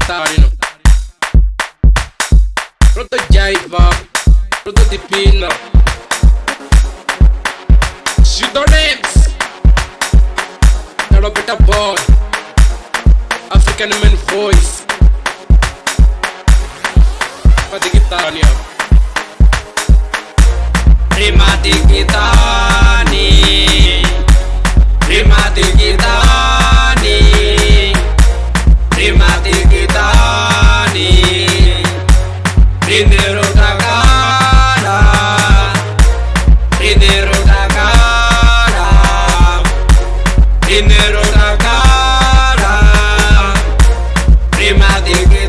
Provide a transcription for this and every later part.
Matarino, Proto Jaiva, Proto Dipino, Shooter-Names, Narobita Boy, African Man Voice, Patigitania, Prima Digitani, Prima Digitani, Prima Digitani, Prindero da cara, Prindero da cara, Prindero da cara, Prima Digitani.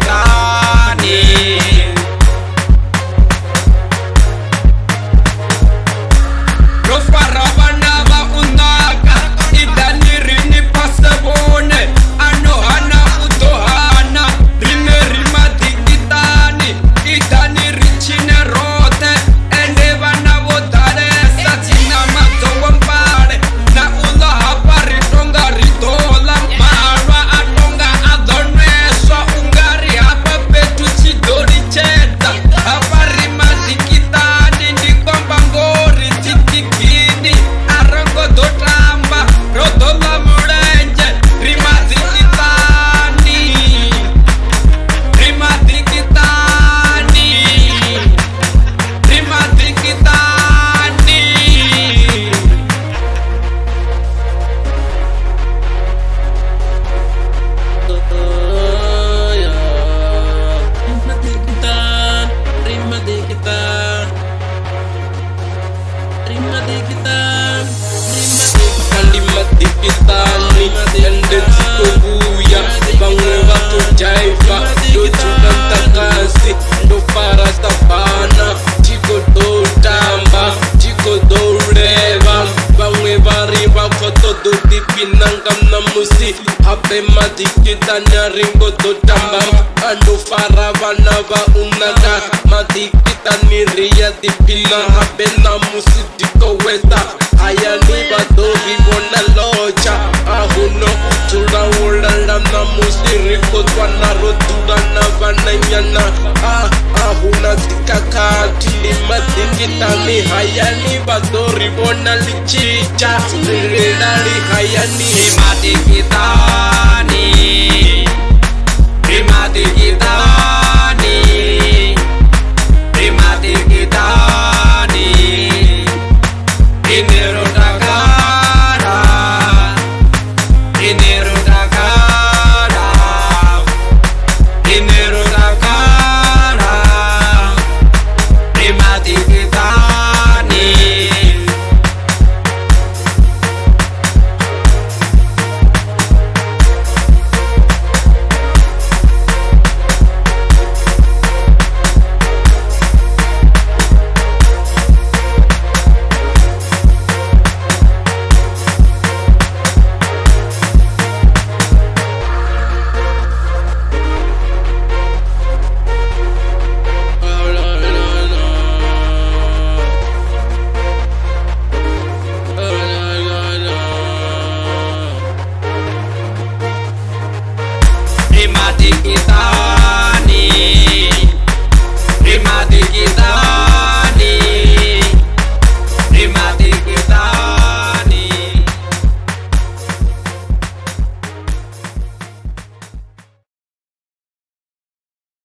Kalimat Digitani, tendensi kubuya, Bangwa to Jaiva, Doju Kantakasi, Do para Savana, Chico do Tamba, Chico do Reva, Bangwe Variva, Koto do Dipinangam Namusi, Habema Digitania Ringo do Tamba, Ando Faravanava Unada, Madigitani Ria Dipina, Habena Musi Diko Weta, Ayani Badori Wona Locha, Ahuno Utura Wulala na Musiriko Twana Rotura na Vananyana, Ahuna Tikakati Lima Digitani, Hayani Badori Wona Lichicha, Rilali Hayani Prima Digitani.